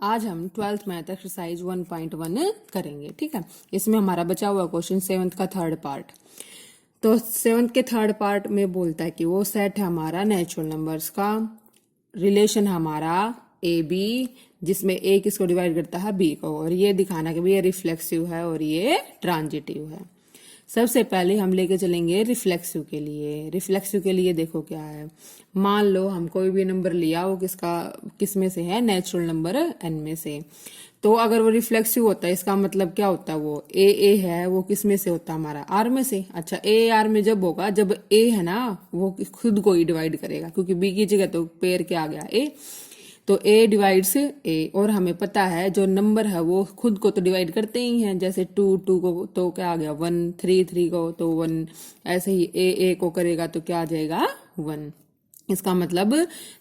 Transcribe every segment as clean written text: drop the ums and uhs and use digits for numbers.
आज हम 12th math exercise 1.1 करेंगे। ठीक है, इसमें हमारा बचा हुआ क्वेश्चन 7th का थर्ड पार्ट। तो 7th के थर्ड पार्ट में बोलता है कि वो सेट है हमारा नेचुरल नंबर्स का, रिलेशन हमारा ए बी, जिसमें ए किसको डिवाइड करता है बी को, और ये दिखाना कि ये रिफ्लेक्सिव है और ये ट्रांजिटिव है। सबसे पहले हम लेके चलेंगे रिफ्लेक्सिव के लिए। रिफ्लेक्सिव के लिए देखो क्या है, मान लो हम कोई भी नंबर लिया, वो किस में से है, नेचुरल नंबर एन में से। तो अगर वो रिफ्लेक्सिव होता है, इसका मतलब क्या होता है, वो ए है, वो किस में से होता है, हमारा आर में से। अच्छा, ए आर में जब होगा, जब ए है ना वो खुद को ही डिवाइड करेगा, क्योंकि बी की जगह तो पेयर क्या आ गया ए, तो ए डिवाइड्स ए। और हमें पता है जो नंबर है वो खुद को तो डिवाइड करते ही हैं, जैसे 2 को तो क्या आ गया 1, 3 को तो 1, ऐसे ही ए को करेगा तो क्या आ जाएगा 1। इसका मतलब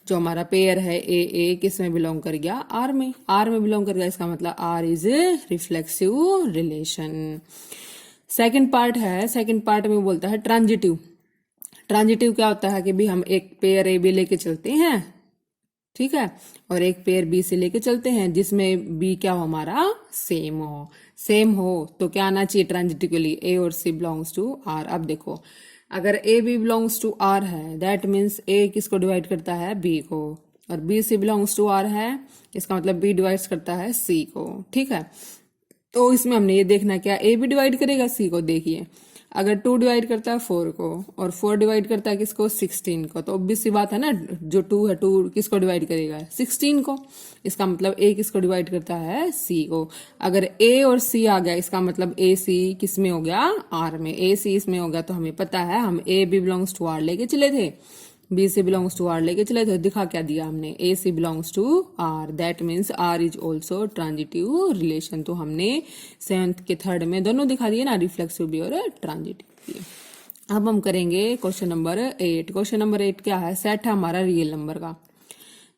जो हमारा पेयर है ए किस में बिलोंग कर गया, आर में बिलोंग कर गया। इसका मतलब R is reflexive relation. Second part है, सेकंड पार्ट में बोलता है ट्रांजिटिव। ट्रांजिटिव क्या होता है कि भी हम एक पेयर ए बी लेके चलते हैं, ठीक है, और एक पेयर बी से लेके चलते हैं जिसमें बी क्या हो, हमारा सेम हो तो क्या आना चाहिए ट्रांजिटिव के लिए, ए और सी बिलोंग्स टू आर। अब देखो, अगर A B belongs to R है, दैट मीन्स ए किसको डिवाइड करता है, बी को, और B C belongs to R है, इसका मतलब बी डिवाइड करता है सी को। ठीक है, तो इसमें हमने ये देखना क्या, ए भी डिवाइड करेगा सी को। देखिए, अगर 2 डिवाइड करता है 4 को, और 4 डिवाइड करता है किसको, 16 को, तो ऑब्वियस सी बात है ना, जो 2 है 2 किसको डिवाइड करेगा, 16 को। इसका मतलब ए किसको डिवाइड करता है, सी को। अगर ए और सी आ गया, इसका मतलब ए सी किस में हो गया, आर में। ए सी इसमें हो गया, तो हमें पता है हम A B belongs to R लेके चले थे, B C belongs to R लेके चले थे, दिखा क्या दिया हमने, A C belongs to R, that means R is also transitive relation. तो हमने 7th के थर्ड में दोनों दिखा दिए ना, रिफ्लेक्सिव भी और ट्रांजिटिव भी। अब हम करेंगे क्वेश्चन नंबर 8। क्वेश्चन नंबर 8 क्या है, सेट है हमारा रियल नंबर का,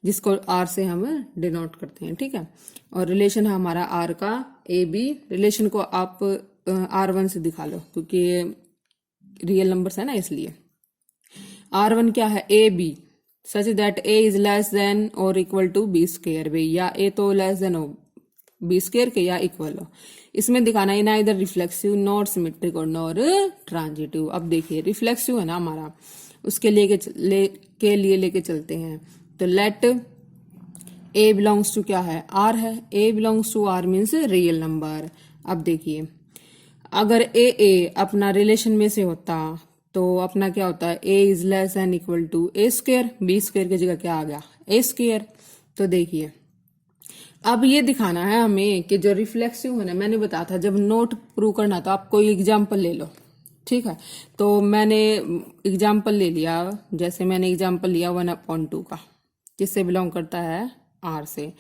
जिसको आर से हम डिनोट करते हैं। ठीक है, और रिलेशन है हमारा आर का ए बी। रिलेशन को आप R1 से दिखा लो, क्योंकि रियल नंबर्स है ना, इसलिए। R1 क्या है, A B, such that A is less than और इक्वल टू बी स्क्वायर भी, या ए तो लेस देन हो बी स्क्वायर के या इक्वल हो। इसमें दिखाना है ना, इधर रिफ्लेक्सिव, नॉट सिमेट्रिक और नॉट ट्रांजिटिव। अब देखिए, रिफ्लेक्सिव है ना हमारा, उसके लिए लेके चलते हैं। तो लेट ए बिलोंग्स टू क्या है, आर है, A belongs to R means real number. अब देखिए, अगर ए अपना रिलेशन में से होता तो अपना क्या होता है, A is less than equal to A square, B square की जगह क्या आ गया, ए स्क्वायर। तो देखिए, अब ये दिखाना है हमें कि जो रिफ्लेक्सिव है ना, मैंने बताया था जब नोट प्रूव करना तो आप कोई एग्जाम्पल ले लो। ठीक है, तो मैंने एग्जाम्पल ले लिया, जैसे मैंने एग्जाम्पल लिया 1/2 का, किससे बिलोंग करता है, आर से।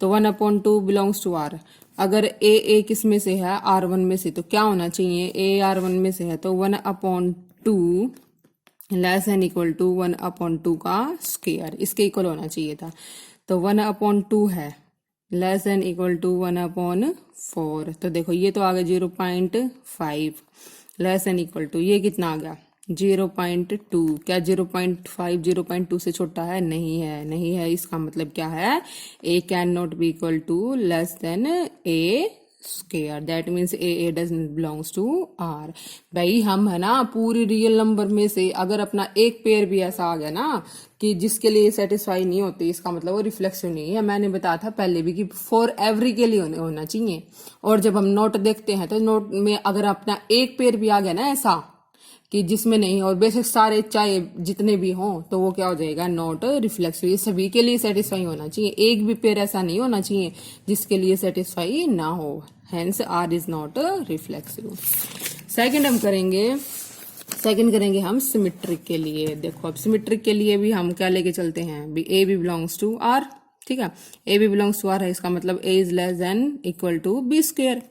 तो 1/2 बिलोंग्स टू आर। अगर ए किस में से है, R1 में से, तो क्या होना चाहिए, ए R1 में से है तो 1/2 लेस देन इक्वल टू 1/2 का स्क्वायर, इसके इक्वल होना चाहिए था। तो 1/2 है लेस देन इक्वल टू 1/4। तो देखो, ये तो आ गया 0.5 लेस देन इक्वल टू, ये कितना आ गया 0.2। क्या 0.5 0.2 से छोटा है, नहीं है, नहीं है। इसका मतलब क्या है, A can not be equal to less than A square, that means A doesn't belongs to R. भाई हम है ना, पूरी रियल नंबर में से अगर अपना एक पेयर भी ऐसा आ गया ना कि जिसके लिए सेटिस्फाई नहीं होती, इसका मतलब वो रिफ्लेक्सिव नहीं है। मैंने बताया था पहले भी कि फॉर एवरी के लिए होना चाहिए। और जब हम नोट देखते हैं तो नोट में अगर अपना एक पेयर भी आ गया ना ऐसा कि जिसमें नहीं, और बेशक सारे चाहे जितने भी हों, तो वो क्या हो जाएगा, नॉट रिफ्लेक्सिव। ये सभी के लिए सेटिस्फाई होना चाहिए, एक भी पेयर ऐसा नहीं होना चाहिए जिसके लिए सेटिस्फाई ना हो, hence R is not reflexive. Second करेंगे हम सिमेट्रिक के लिए। देखो, अब सिमेट्रिक के लिए भी हम क्या लेके चलते हैं, A B belongs to R. ठीक है, A B belongs to R है, इसका मतलब A is less than equal to B square.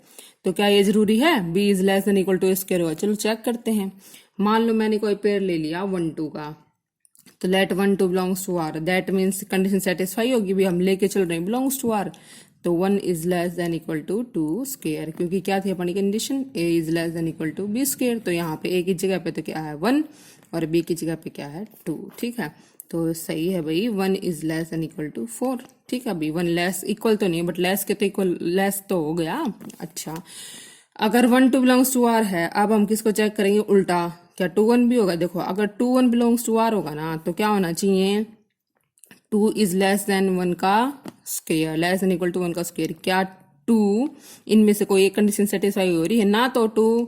तो क्या ये जरूरी है, B is less than equal to A square हुआ, चलो चेक करते हैं। मान लो मैंने कोई पेयर ले लिया 1/2 का, तो let 1/2 belongs to R, that means condition satisfy होगी भी, हम लेके चल रहे हैं बिलोंग्स टू आर। तो 1 is less than equal to 2 square, क्योंकि क्या थी अपनी condition, A is less than equal to B square. तो यहाँ पे ए की जगह पे तो क्या है 1 और बी की जगह पे क्या है 2। ठीक है, तो सही है भाई, 1 is less than equal to 4। ठीक है भाई, 1 लेस इक्वल तो नहीं, बट लेस के तो इक्वल लेस तो हो गया। अच्छा, अगर 1 2 बिलोंग्स टू आर है, अब हम किसको चेक करेंगे उल्टा, क्या 2 1 भी होगा? देखो अगर 2 1 बिलोंग्स टू आर होगा ना, तो क्या होना चाहिए, 2 इज लेस देन 1 का square, less than equal to 1 का स्क्वायर। क्या 2 इनमें से कोई एक कंडीशन सेटिस्फाई हो रही है? ना तो 2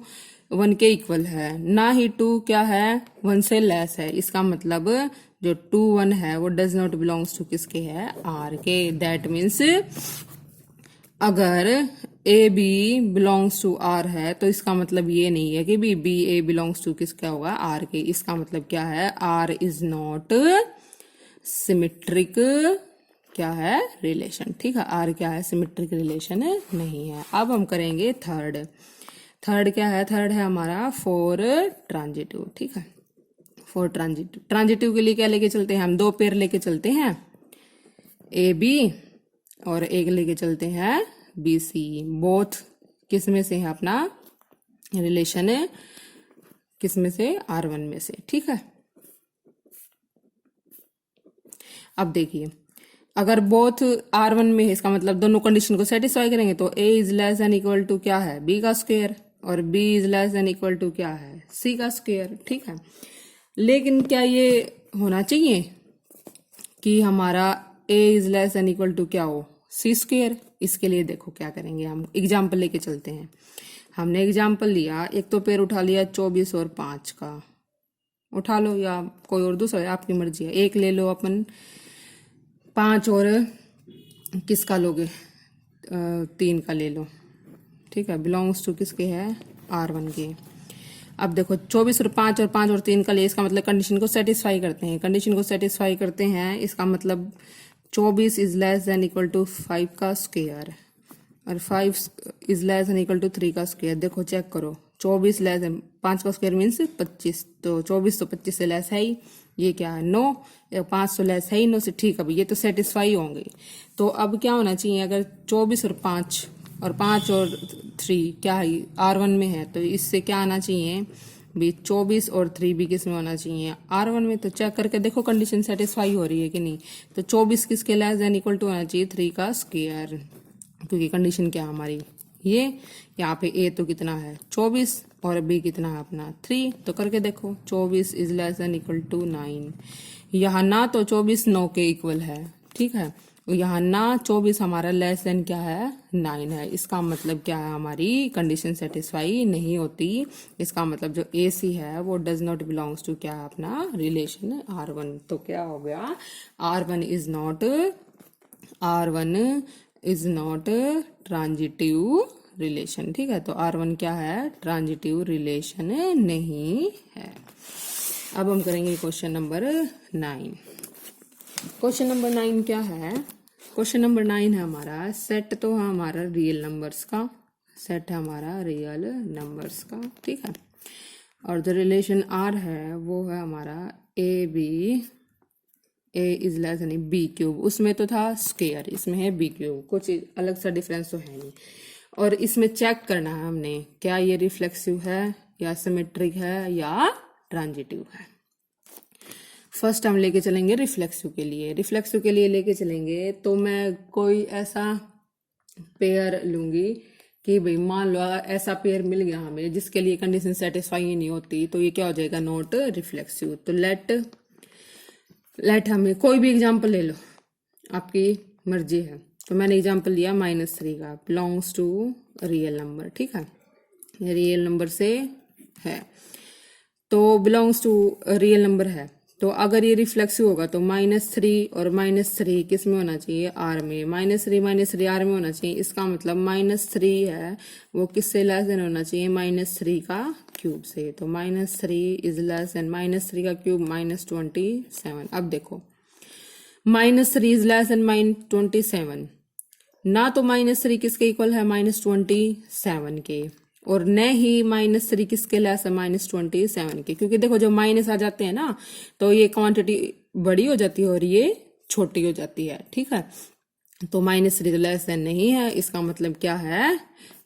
1 के इक्वल है, ना ही 2 क्या है 1 से लेस है। इसका मतलब जो 2 1 है वो डज नॉट बिलोंग्स टू किसके है, आर के। दैट मीन्स अगर A B belongs to R है, तो इसका मतलब ये नहीं है कि बी ए बिलोंग्स टू किसका होगा, आर के। इसका मतलब क्या है, आर इज नॉट सिमेट्रिक क्या है, रिलेशन। ठीक है, आर क्या है, सिमेट्रिक रिलेशन नहीं है। अब हम करेंगे थर्ड। थर्ड क्या है, थर्ड है हमारा फॉर ट्रांजिटिव। ठीक है, फॉर ट्रांजिटिव, ट्रांजिटिव के लिए क्या लेके चलते हैं हम, 2 पेयर लेके चलते हैं, ए बी, और एक लेके चलते हैं बी सी। बोथ किस में से है अपना रिलेशन है, किस में से, R1 में से। ठीक है, अब देखिए अगर बोथ R1 में है, इसका मतलब दोनों कंडीशन को सेटिस्फाई करेंगे, तो A is less than equal to क्या है, B का स्क्वायर, और B is less than equal to क्या है, C का स्क्वायर। ठीक है, लेकिन क्या ये होना चाहिए कि हमारा A is less than equal to क्या हो, C स्क्वायर? इसके लिए देखो क्या करेंगे, हम एग्जाम्पल लेके चलते हैं। हमने एग्जाम्पल लिया, एक तो पेयर उठा लिया 24 और 5 का, उठा लो, या कोई और दूसरा, आपकी मर्जी है। एक ले लो अपन 5 और किसका लोगे, 3 का ले लो। ठीक है, बिलोंग्स टू किसके है, R1 के। अब देखो 24 और 5 और 3 का ले, इसका मतलब कंडीशन को सेटिस्फाई करते हैं, कंडीशन को सेटिस्फाई करते हैं। इसका मतलब 24 is less than equal to 5 का स्क्वायर, और 5 is less than equal to 3 का स्क्वायर। देखो चेक करो, 24 लेस देन 5 का स्क्वायर मीन्स 25, तो 24 तो 25 से लेस है ही, ये क्या है 9, 5 तो लेस है ही 9 से। ठीक है, ये तो सेटिस्फाई होंगे। तो अब क्या होना चाहिए, अगर 24 और 5 और 3 क्या है R1 में है, तो इससे क्या आना चाहिए भी, 24 और 3 भी किस में होना चाहिए, R1 में। तो चेक करके देखो कंडीशन सेटिस्फाई हो रही है कि नहीं। तो 24 किसके लेस देन इक्वल टू होना चाहिए 3 का स्क्वायर, क्योंकि कंडीशन क्या हमारी ये, यहाँ पे A तो कितना है 24 और B कितना है अपना 3, तो करके देखो 24 is less than equal to 9। यहाँ ना तो 24 9 के इक्वल है, ठीक है, यहाँ ना 24 हमारा लेस देन क्या है 9 है। इसका मतलब क्या है, हमारी कंडीशन सेटिस्फाई नहीं होती। इसका मतलब जो AC है वो डज नॉट बिलोंग्स टू क्या है अपना रिलेशन R1। तो क्या हो गया, R1 is not transitive relation. ठीक है, तो R1 क्या है, ट्रांजिटिव रिलेशन नहीं है। अब हम करेंगे क्वेश्चन नंबर 9। क्वेश्चन नंबर 9 क्या है, क्वेश्चन नंबर 9 है हमारा, सेट तो है हमारा रियल नंबर्स का, सेट है हमारा रियल नंबर्स का। ठीक है, और जो रिलेशन R है वो है हमारा A is less then B cube. उसमें तो था स्क्वायर, इसमें है B क्यूब, कुछ अलग सा डिफरेंस तो है नहीं। और इसमें चेक करना है हमने, क्या ये रिफ्लेक्सिव है या सिमेट्रिक है या ट्रांजिटिव है। फर्स्ट हम लेके चलेंगे रिफ्लेक्सिव के लिए। रिफ्लेक्सिव के लिए लेके चलेंगे तो मैं कोई ऐसा पेयर लूंगी कि भाई मान लो ऐसा पेयर मिल गया हमें जिसके लिए कंडीशन सेटिस्फाई ही नहीं होती, तो ये क्या हो जाएगा, नॉट रिफ्लेक्सिव। तो लेट हमें कोई भी एग्जांपल ले लो, आपकी मर्जी है। तो मैंने एग्जांपल लिया -3 का, बिलोंग्स टू रियल नंबर। ठीक है, रियल नंबर से है, तो बिलोंग्स टू रियल नंबर है। तो अगर ये रिफ्लेक्सिव होगा तो -3 और -3 किस में होना चाहिए, R में। -3 R में होना चाहिए। इसका मतलब -3 है वो किससे लेस देन होना चाहिए, -3 का क्यूब से। तो -3 इज लेस देन -3 का क्यूब -27। अब देखो -3 इज लेस देन -27, ना तो -3 किसके इक्वल है, -27 के, और न ही -3 किसके लेस है, -27 के। क्योंकि देखो जब माइनस आ जाते हैं ना, तो ये क्वांटिटी बड़ी हो जाती है और ये छोटी हो जाती है। ठीक है, तो -3 तो लेस देन नहीं है। इसका मतलब क्या है,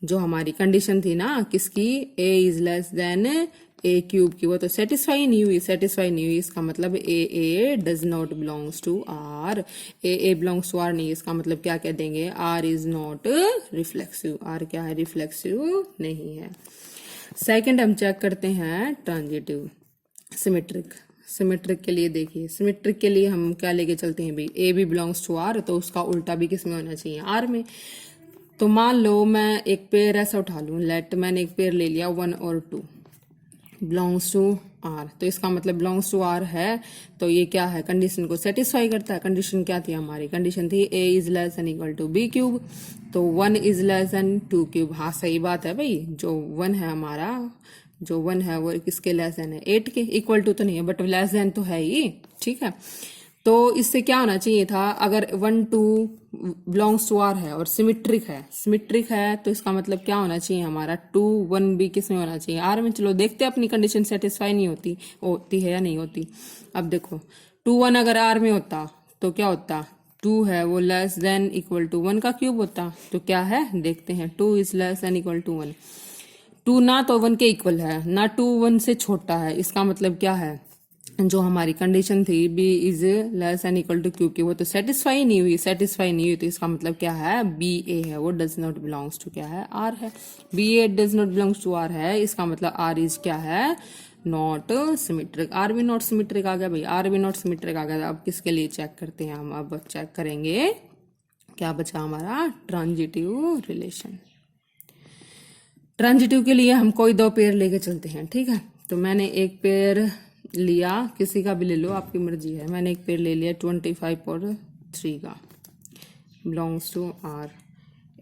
जो हमारी कंडीशन थी ना किसकी, A is less than A cube की, वो तो सेटिस्फाई नहीं हुई, सेटिस्फाई नहीं हुई, इसका मतलब A does not belongs to R, A belongs to R नहीं, इसका मतलब क्या कह देंगे, R is not reflexive, R क्या है, रिफ्लेक्सिव नहीं है। सेकंड हम चेक करते हैं ट्रांजिटिव सिमेट्रिक। सिमेट्रिक के लिए देखिए, सिमेट्रिक के लिए हम क्या लेके चलते हैं भाई, ए भी बिलोंग्स टू आर, तो उसका उल्टा भी किस में होना चाहिए, आर में। तो मान लो मैं एक पेयर ऐसा उठा लूं, लेट मैंने एक पेयर ले लिया 1 और 2 बिलोंग्स टू आर, तो इसका मतलब बिलोंग्स टू आर है, तो ये क्या है, कंडीशन को सेटिस्फाई करता है। कंडीशन क्या थी हमारी, कंडीशन थी A is less than equal to B cube, तो 1 इज लेस देन 2 क्यूब। हाँ सही बात है भाई, जो 1 है हमारा, जो 1 है वो किसके लेस देन है, 8 के, इक्वल टू तो नहीं है बट लेस देन तो है ही, ठीक है। तो इससे क्या होना चाहिए था, अगर 1 2 बिलोंग्स टू आर है और सिमेट्रिक है, सिमेट्रिक है तो इसका मतलब क्या होना चाहिए हमारा, 2 1 भी किस में होना चाहिए, आर में। चलो देखते हैं अपनी कंडीशन सेटिस्फाई नहीं होती है या नहीं होती। अब देखो 2 1 अगर आर में होता तो क्या होता, 2 है वो लेस देन इक्वल टू 1 का क्यूब होता, तो क्या है देखते हैं, 2 is less than equal to 1। 2 ना तो 1 के इक्वल है ना 2 1 से छोटा है, इसका मतलब क्या है, जो हमारी कंडीशन थी b is less than equal to Q की, वो तो सेटिस्फाई नहीं हुई, सेटिस्फाई नहीं हुई, तो इसका मतलब क्या है, बी ए है वो डज नॉट बिलोंग्स टू क्या है, आर है। B A does not belongs to R है, इसका मतलब आर इज क्या है, नॉट सिमेट्रिक। आर भी नॉट सिमेट्रिक आ गया भाई, आर भी नॉट सिमेट्रिक आ गया। अब किसके लिए चेक करते हैं हम, अब चेक करेंगे क्या बचा हमारा, ट्रांजिटिव रिलेशन। ट्रांजिटिव के लिए हम कोई 2 पेयर लेके चलते हैं, ठीक है। तो मैंने एक पेयर लिया, किसी का भी ले लो आपकी मर्जी है, मैंने एक पेयर ले लिया 25 और 3 का, बिलोंग्स टू आर।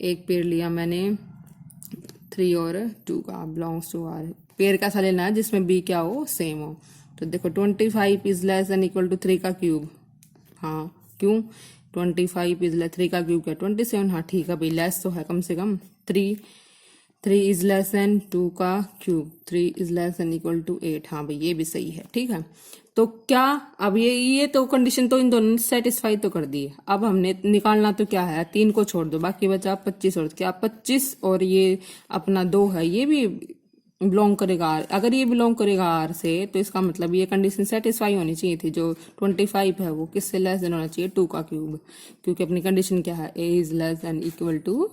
एक पेयर लिया मैंने 3 और 2 का, बिलोंग्स टू आर। पेयर कैसा लेना है जिसमें बी क्या हो, सेम हो। तो देखो 25 is less than equal to 3 का क्यूब, हाँ क्यों, 25 इज लेस 3 का क्यूब क्या 27, हाँ ठीक है भाई, लेस तो है कम से कम। 3 इज लेस देन 2 का cube, 3 is less than equal to 8, हाँ भाई ये भी सही है, ठीक है। तो क्या, अब ये तो कंडीशन तो इन दोनों ने सेटिस्फाई तो कर दी है। अब हमने निकालना तो क्या है, 3 को छोड़ दो, बाकी बचा 25 और क्या 25 और ये अपना 2 है, ये भी बिलोंग करेगा आर। अगर ये बिलोंग करेगा आर से तो इसका मतलब ये कंडीशन सेटिस्फाई होनी चाहिए थी, जो 25 है वो किससे लेस देन होना चाहिए, 2 का क्यूब, क्योंकि अपनी कंडीशन क्या है, A is less than equal to,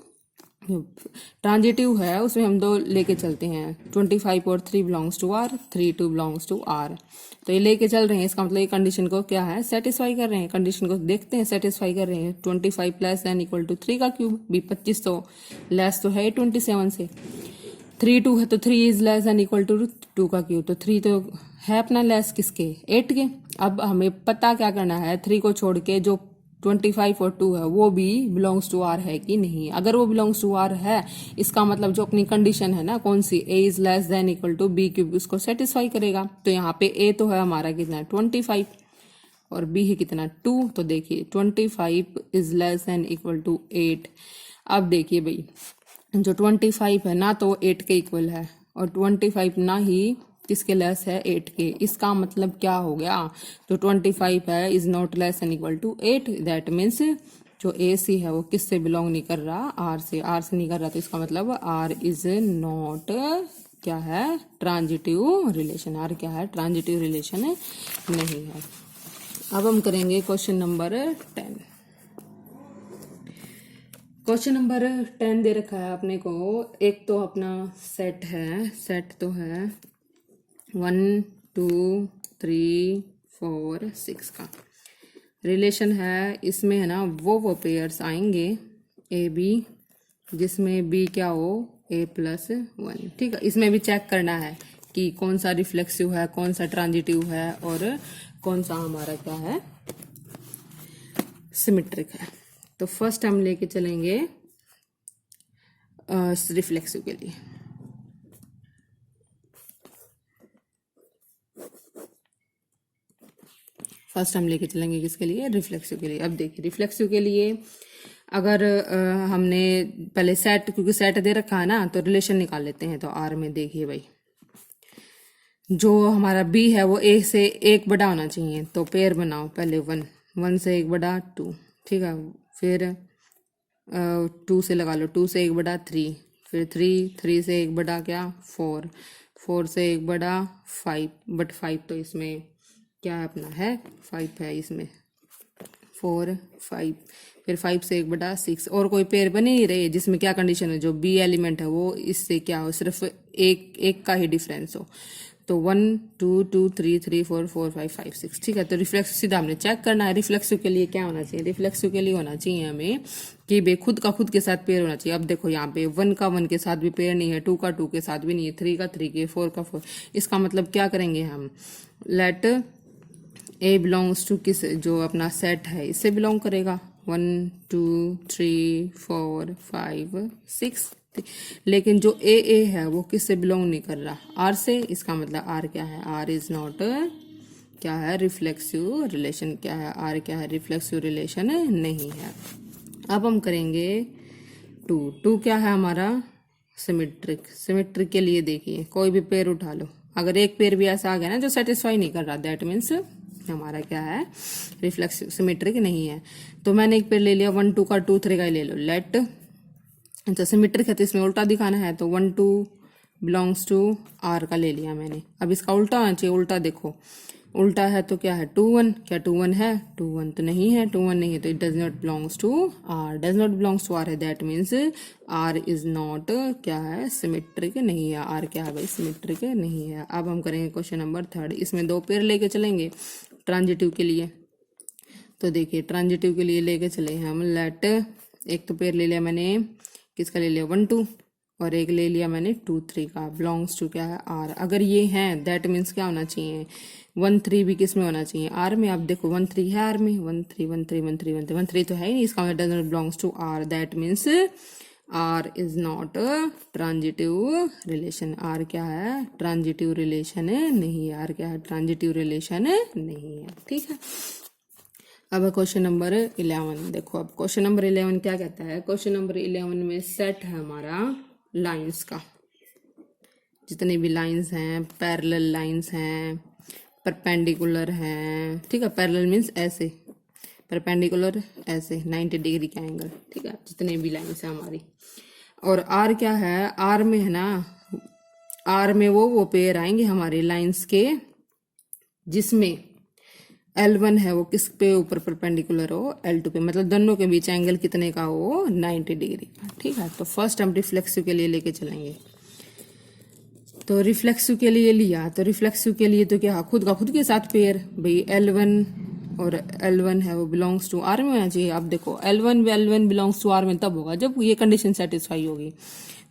transitive है उसमें हम 2 लेके चलते हैं, 25 और 3 belongs to R, 3 2 belongs to R, तो ये लेके चल रहे हैं, इसका मतलब ये कंडीशन को क्या है, सेटिस्फाई कर रहे हैं। कंडीशन को देखते हैं, सेटिस्फाई कर रहे हैं। 25 लेस देन इक्वल टू 3 का क्यूब, भी 25 तो लेस तो है 27 से, 3 2 है तो 3 is less than equal to 2 का क्यूब, तो 3 तो है अपना लेस किसके, 8 के। अब हमें पता क्या करना है, 3 को छोड़ के जो 25 और 2 है वो भी बिलोंग्स टू आर है कि नहीं। अगर वो बिलोंग्स टू आर है, इसका मतलब जो अपनी कंडीशन है ना, कौन सी, A is less than equal to B cube, उसको सेटिस्फाई करेगा। तो यहाँ पे ए तो है हमारा कितना, 25 और बी है कितना, 2। तो देखिए 25 is less than equal to 8। अब देखिए भाई, जो 25 है ना तो 8 के इक्वल है, और 25 ना ही किसके लेस है, 8 के। इसका मतलब क्या हो गया, जो 25 है is not less than equal to 8, that means जो ए सी है वो किससे बिलोंग नहीं कर रहा, आर से, आर से नहीं कर रहा, तो इसका मतलब आर इज नॉट क्या है, ट्रांजिटिव रिलेशन। आर क्या है, ट्रांजिटिव रिलेशन नहीं है। अब हम करेंगे क्वेश्चन नंबर 10। क्वेश्चन नंबर 10 दे रखा है अपने को, एक तो अपना सेट है, सेट तो है 1 2 3 4 6 का, रिलेशन है इसमें है ना, वो पेयर्स आएंगे ए बी जिसमें बी क्या हो, ए प्लस 1, ठीक है। इसमें भी चेक करना है कि कौन सा रिफ्लेक्सिव है, कौन सा ट्रांजिटिव है, और कौन सा हमारा क्या है, सिमेट्रिक है। तो फर्स्ट हम लेके चलेंगे रिफ्लेक्सिव के लिए। फर्स्ट हम लेके चलेंगे किसके लिए, रिफ्लेक्सिव के लिए। अब देखिए रिफ्लेक्सिव के लिए अगर हमने पहले सेट, क्योंकि सेट दे रखा है ना, तो रिलेशन निकाल लेते हैं। तो आर में देखिए भाई, जो हमारा बी है वो ए से 1 बड़ा होना चाहिए, तो पेयर बनाओ पहले 1 1 से 1 बड़ा 2, ठीक है। फिर 2 से लगा लो, 2 से 1 बड़ा 3, फिर 3 3 से 1 बड़ा क्या 4, 4 से 1 बड़ा 5, बट 5 तो इसमें क्या है अपना है, 5 है इसमें, 4 5, फिर 5 से 1 बटा 6, और कोई पेयर बने नहीं रहे जिसमें क्या कंडीशन है, जो बी एलिमेंट है वो इससे क्या हो, सिर्फ एक एक का ही डिफरेंस हो। तो 1 2 2 3 3 4 4 5 5 6, ठीक है। तो रिफ्लेक्सिव सीधा हमने चेक करना है, रिफ्लेक्सिव के लिए क्या होना चाहिए, रिफ्लेक्सिव के लिए होना चाहिए हमें कि भाई खुद का खुद के साथ पेयर होना चाहिए। अब देखो यहाँ पे 1 का 1 के साथ भी पेयर नहीं है, 2 का 2 के साथ भी नहीं है, 3 का 3 के, 4 का 4। इसका मतलब क्या करेंगे हम, लेट ए बिलोंग्स टू किस, जो अपना सेट है इससे बिलोंग करेगा, 1 2 3 4 5 6। लेकिन जो ए है वो किससे बिलोंग नहीं कर रहा, आर से। इसका मतलब आर क्या है, आर इज नॉट क्या है, रिफ्लेक्सिव रिलेशन। क्या है, आर क्या है, रिफ्लेक्सिव रिलेशन नहीं है। अब हम करेंगे 2 क्या है हमारा, सिमेट्रिक। सिमेट्रिक के लिए देखिए कोई भी पेयर उठा लो, अगर एक पेयर भी ऐसा आ गया ना जो सेटिस्फाई नहीं कर रहा, दैट मीन्स हमारा क्या है, रिफ्लेक्सिव सिमेट्रिक नहीं है। तो मैंने एक पेयर ले लिया, 1 2 का, 2 3 का ले लो, लेट। अच्छा सिमेट्रिक है तो इसमें उल्टा दिखाना है, तो 1 2 बिलोंग्स टू आर का ले लिया मैंने। अब इसका उल्टा होना चाहिए, उल्टा देखो, उल्टा है तो क्या है 2 1, क्या 2 1 है, 2 1 तो नहीं है, 2 1 नहीं है तो it does not belongs to R, does not belongs to R है, that means R is not क्या है, सिमेट्रिक नहीं है। आर क्या है भाई, सिमेट्रिक नहीं है। अब हम करेंगे क्वेश्चन नंबर 3, इसमें 2 पेयर लेके चलेंगे ट्रांजिटिव के लिए। तो देखिए ट्रांजिटिव के लिए लेके चले हम, लेट एक तो पेयर ले लिया मैंने, किसका ले लिया, 1 2, और एक ले लिया मैंने 2 3 का, बिलोंग्स टू क्या है, आर। अगर ये है दैट मीन्स क्या होना चाहिए, 1 3 भी किस में होना चाहिए, आर में। अब देखो 1 3 है आर में, 1 3 1 3 1 3 1 3 1 3 तो है ही नहीं, इसका मतलब does not belongs to R, that means R is not transitive relation. R क्या है, ट्रांजिटिव रिलेशन नहीं है, आर क्या है, ट्रांजिटिव रिलेशन नहीं है, ठीक है। अब क्वेश्चन नंबर 11 देखो, अब क्वेश्चन नंबर 11 क्या कहता है, क्वेश्चन नंबर 11 में सेट है हमारा लाइंस का, जितने भी लाइंस हैं, पैरेलल लाइंस हैं, परपेंडिकुलर हैं, ठीक है। पैरेलल मीन्स ऐसे, परपेंडिकुलर ऐसे 90 डिग्री का एंगल, ठीक है, जितने भी लाइंस हैं हमारी। और आर क्या है, आर में है ना, आर में वो पेयर आएंगे हमारे लाइंस के जिसमें L1 है वो किस पे ऊपर परपेंडिकुलर हो, L2 पे, मतलब दोनों के बीच एंगल कितने का हो, 90 डिग्री का, ठीक है। तो फर्स्ट हम रिफ्लेक्सिव के लिए लेके चलेंगे। तो रिफ्लेक्सिव के लिए लिया, तो रिफ्लेक्सिव के लिए तो क्या, खुद का खुद के साथ पेयर, भाई L1 और L1 है वो बिलोंग्स टू आर में होना चाहिए। अब देखो L1 बिलोंग्स टू आर में तब होगा जब ये कंडीशन सेटिस्फाई होगी।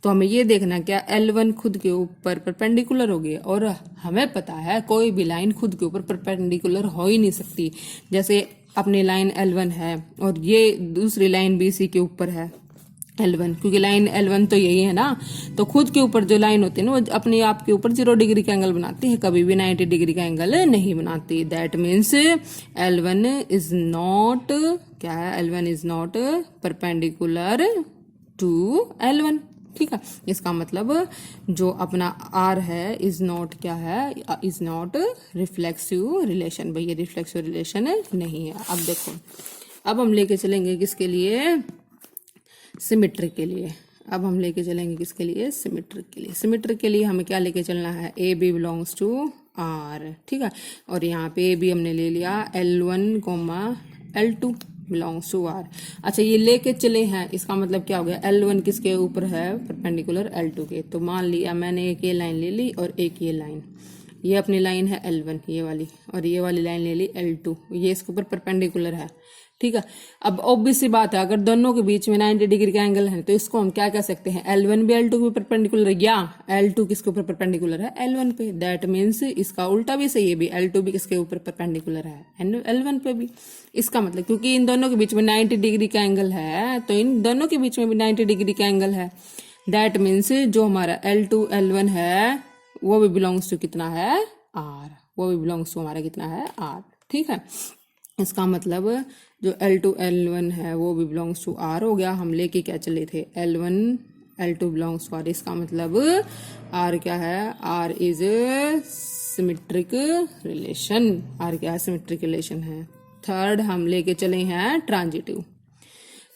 तो हमें ये देखना क्या, L1 खुद के ऊपर परपेंडिकुलर होगी, और हमें पता है कोई भी लाइन खुद के ऊपर परपेंडिकुलर हो ही नहीं सकती। जैसे अपनी लाइन L1 है और ये दूसरी लाइन BC के ऊपर है L1, क्योंकि लाइन L1 तो यही है ना, तो खुद के ऊपर जो लाइन होती है ना वो अपने आप के ऊपर 0 डिग्री का एंगल बनाती है, कभी भी 90 डिग्री का एंगल नहीं बनाती। That means L1 is not क्या है, L1 is not perpendicular to L1, ठीक है। इसका मतलब जो अपना R है इज नॉट क्या है, इज नॉट रिफ्लेक्सिव रिलेशन, भाई ये रिफ्लेक्सिव रिलेशन नहीं है। अब देखो, अब हम लेके चलेंगे किसके लिए, सिमेट्रिक के लिए। अब हम लेके चलेंगे किसके लिए, सिमेट्रिक के लिए। सिमेट्रिक के लिए हमें क्या लेके चलना है, A B belongs to R, ठीक है। और यहाँ पे ए बी हमने ले लिया L1, L2 belongs to are. अच्छा ये लेके चले हैं, इसका मतलब क्या हो गया, L1 किसके ऊपर है, परपेंडिकुलर L2 के। तो मान लिया मैंने एक ये लाइन ले ली और एक ये लाइन, ये अपनी लाइन है L1 ये वाली, और ये वाली लाइन ले ली L2, ये इसके ऊपर परपेंडिकुलर है, ठीक है। अब ऑब्वियस सी बात है, अगर दोनों के बीच में 90 डिग्री का एंगल है तो इसको हम क्या कह सकते हैं, L1 भी L2 के ऊपर परपेंडिकुलर है, या L2 किसके ऊपर परपेंडिकुलर है, L1 पे। दैट मीन्स इसका उल्टा भी सही है, भी L2 भी किसके ऊपर परपेंडिकुलर है, L1 पे भी। इसका मतलब क्योंकि इन दोनों के बीच में 90 डिग्री का एंगल है तो इन दोनों के बीच में भी 90 डिग्री का एंगल है। दैट मीन्स जो हमारा L2 L1 है वो भी बिलोंग्स टू कितना है, R, वो भी बिलोंग्स टू हमारा कितना है, R, ठीक है। इसका मतलब जो L2 L1 है वो भी बिलोंग्स टू R हो गया। हम लेके क्या चले थे, L1 L2 belongs to R, इसका मतलब R क्या है, R is symmetric relation, R क्या है, सिमेट्रिक रिलेशन है। थर्ड हम लेके चले हैं ट्रांजिटिव।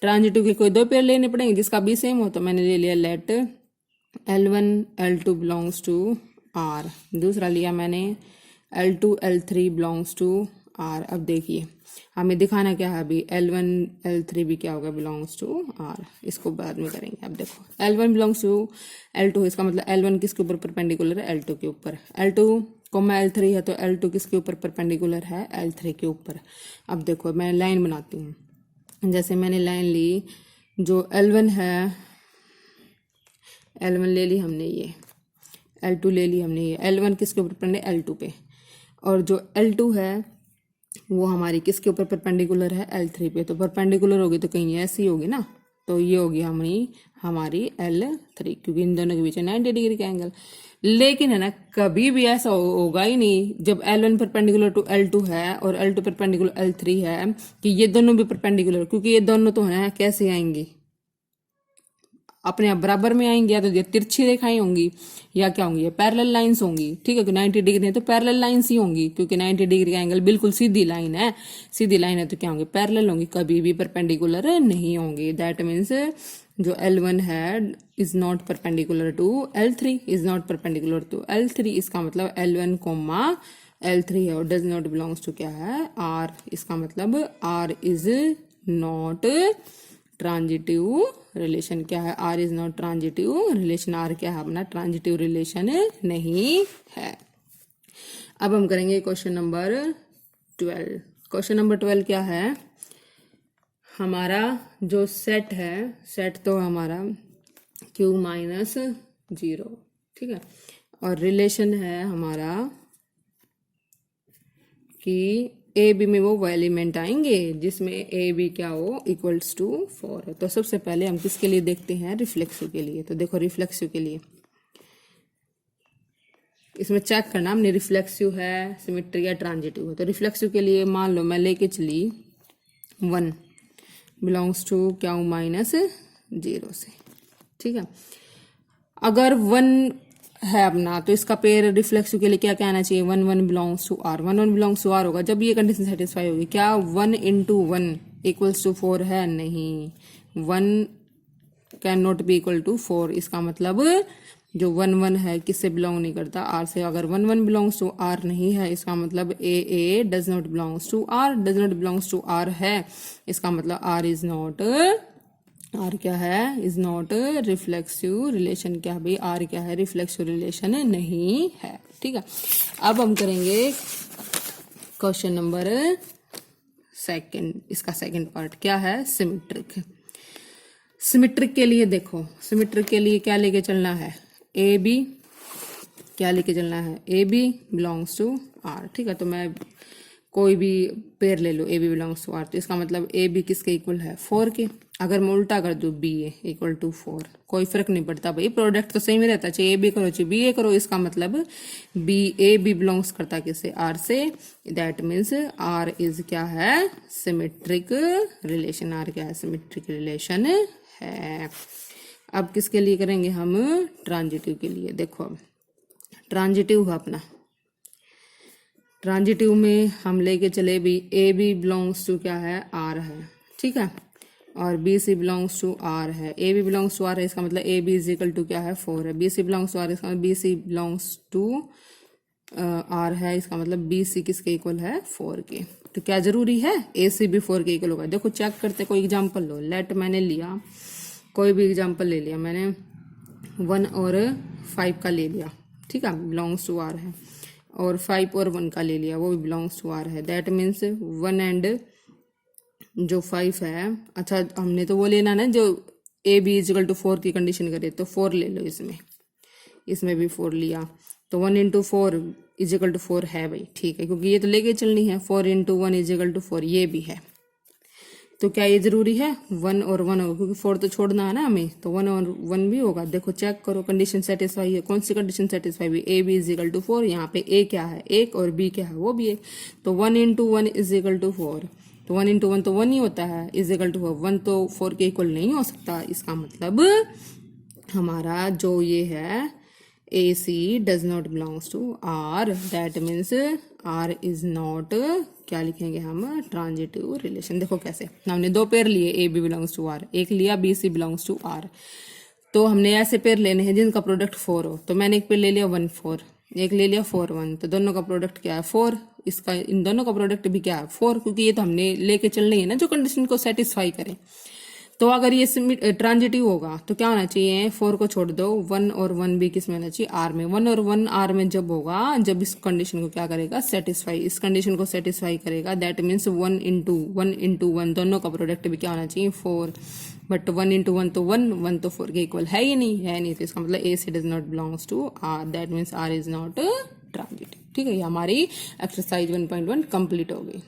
ट्रांजिटिव के कोई 2 पेयर लेने पड़ेंगे जिसका भी सेम हो, तो मैंने ले लिया late L1 L2 belongs to are. दूसरा लिया मैंने L2 L3 belongs to are. अब देखिए हमें दिखाना क्या है अभी, L1 L3 भी क्या होगा, बिलोंग्स टू आर। इसको बाद में करेंगे। अब देखो L1 बिलोंग्स टू L2, इसका मतलब L1 किसके ऊपर परपेंडिकुलर है, L2 के ऊपर। L2 कोमा L3 है तो L2 किसके ऊपर परपेंडिकुलर है, L3 के ऊपर। अब देखो मैं लाइन बनाती हूँ। जैसे मैंने लाइन ली, जो L1 है, L1 ले ली हमने, ये L2 ले ली हमने, ये L1 किसके ऊपर परपेंडिकुलर, L2 पे। और जो L2 है वो हमारी किसके ऊपर परपेंडिकुलर है, L3 पे। तो परपेंडिकुलर होगी तो कहीं ऐसी होगी ना, तो ये होगी हमारी L3, क्योंकि इन दोनों के बीच 90 डिग्री का एंगल। लेकिन है ना, कभी भी ऐसा होगा ही नहीं जब L1 परपेंडिकुलर टू L2 है और L2 परपेंडिकुलर L3 है कि ये दोनों भी परपेंडिकुलर, क्योंकि ये दोनों तो है कैसे आएंगी, अपने आप बराबर में आएंगे, या तो ये तिरछी रेखाएं होंगी या क्या होंगी, ये पैरेलल लाइंस होंगी। ठीक है, कि 90 डिग्री है तो पैरेलल लाइंस ही होंगी, क्योंकि 90 डिग्री का एंगल बिल्कुल सीधी लाइन है, सीधी लाइन है तो क्या होंगी, पैरेलल होंगी, कभी भी परपेंडिकुलर नहीं होंगी। दैट मीन्स जो L1 है is not perpendicular to L3, is not perpendicular to L3। इसका मतलब L1 कोमा L3 है और डज नॉट बिलोंग्स टू क्या है, R। इसका मतलब R is not transitive relation. क्या है, R is not transitive relation. R क्या है अपना, ट्रांजिटिव रिलेशन नहीं है। अब हम करेंगे क्वेश्चन नंबर 12। क्वेश्चन नंबर 12 क्या है, हमारा जो सेट है, सेट तो हमारा Q माइनस 0, ठीक है, और रिलेशन है हमारा कि ए बी में वो एलिमेंट आएंगे जिसमें ए बी क्या हो, इक्वल्स टू 4 हो। तो सबसे पहले हम किसके लिए देखते हैं, रिफ्लेक्सिव के लिए। तो देखो रिफ्लेक्सिव के लिए इसमें चेक करना हमने रिफ्लेक्सिव है, सिमेट्री या ट्रांजिटिव है। तो रिफ्लेक्सिव के लिए मान लो मैं लेके चली 1 बिलोंग्स टू क्या माइनस 0 से, ठीक है। अगर 1 है अपना तो इसका पेयर रिफ्लेक्सिव के लिए क्या कहना चाहिए, 1 1 belongs to R। 1 1 belongs to R होगा जब ये कंडीशन सेटिस्फाई होगी। क्या 1 इंटू 1 इक्वल्स टू 4 है, नहीं, 1 can not be equal to 4। इसका मतलब जो 1 1 है किससे बिलोंग नहीं करता, R से। अगर 1 1 बिलोंग्स टू R नहीं है, इसका मतलब A does not belongs to R, does not belongs to R है, इसका मतलब R इज नॉट, R क्या है, इज नॉट रिफ्लेक्सिव रिलेशन। क्या भाई, R क्या है, रिफ्लेक्सिव रिलेशन नहीं है, ठीक है। अब हम करेंगे क्वेश्चन नंबर 2। इसका सेकंड पार्ट क्या है, सिमेट्रिक। सिमेट्रिक के लिए देखो, सिमेट्रिक के लिए क्या लेके चलना है, ए बी क्या लेके चलना है, A B belongs to R, ठीक है। तो मैं कोई भी पेयर ले लो, A B belongs to R, तो इसका मतलब ए बी किसके इक्वल है, 4 के। अगर मैं उल्टा कर दूं बी ए इक्वल टू 4, कोई फर्क नहीं पड़ता भाई, प्रोडक्ट तो सेम ही रहता, चाहे ए बी करो चाहे बी ए करो। इसका मतलब बी ए बी बिलोंग्स करता किससे, R से। दैट मीन्स R इज क्या है, सिमेट्रिक रिलेशन। R क्या है, सिमेट्रिक रिलेशन है। अब किसके लिए करेंगे हम, ट्रांजिटिव के लिए। देखो अब ट्रांजिटिव है अपना, ट्रांजिटिव में हम लेके चले भी ए बी बिलोंग्स टू क्या है, R है, ठीक है, और B C belongs to R है। A B belongs to R है, इसका मतलब A B is equal to क्या है, 4 है। B C belongs to R, इसका मतलब B C belongs to R है, इसका मतलब बी सी किसके इक्वल है, 4 के। तो क्या जरूरी है, ए सी भी 4 के इक्वल होगा। देखो चेक करते, कोई एग्जाम्पल लो, लेट मैंने लिया, कोई भी एग्जाम्पल ले लिया मैंने, 1 और 5 का ले लिया, ठीक है, बिलोंग्स टू R है, और 5 और 1 का ले लिया, वो भी बिलोंग्स टू R है। दैट मीन्स 1 एंड जो 5 है, अच्छा हमने तो वो लेना ना जो ए बी इजिकल टू 4 की कंडीशन करे, तो 4 ले लो, इसमें भी 4 लिया, तो 1 इंटू 4 इजिकल टू 4 है भाई, ठीक है, क्योंकि ये तो लेके चलनी है, 4 इंटू 1 इजिकल टू 4 ये भी है। तो क्या ये जरूरी है, 1 और 1 होगा, क्योंकि 4 तो छोड़ना है ना हमें, तो 1 और 1 भी होगा। देखो चेक करो, कंडीशन सेटिस्फाई है, कौन सी कंडीशन सेटिस्फाई हुई, A B is equal to 4, यहाँ पे ए क्या है 1 और बी क्या है वो भी 1, तो 1 इंटू 1 इज इक्वल टू 4, तो 1 इंटू 1 तो 1 ही होता है, इज इक्वल टू 1 तो 4 के इक्वल नहीं हो सकता। इसका मतलब हमारा जो ये है A C does not belongs to R, that means R is not, क्या लिखेंगे हम, ट्रांजिटिव रिलेशन। देखो कैसे, हमने 2 पेयर लिए, A B belongs to R, एक लिया B C belongs to R। तो हमने ऐसे पेयर लेने हैं जिनका प्रोडक्ट 4 हो, तो मैंने एक पेयर ले लिया 1 4, एक ले लिया 4 1, तो दोनों का प्रोडक्ट क्या है 4, इसका इन दोनों का प्रोडक्ट भी क्या है 4, क्योंकि ये तो हमने लेके चल रही है ना जो कंडीशन को सेटिस्फाई करे। तो अगर ये ट्रांजिटिव होगा तो क्या होना चाहिए, 4 को छोड़ दो, 1 और 1 भी किस में होना चाहिए, आर में। 1 और 1 आर में जब होगा, जब इस कंडीशन को क्या करेगा सेटिस्फाई, इस कंडीशन को सेटिस्फाई करेगा, दैट मीन्स 1 इंटू 1 दोनों का प्रोडक्ट भी क्या होना चाहिए 4। बट 1 इंटू 1 तो 1, 1 तो 4 के इक्वल है ही नहीं, है नहीं, तो इसका मतलब A C does not belongs to R, that means R is not transitive. ठीक है, ये हमारी एक्सरसाइज 1.1 कंप्लीट हो गई।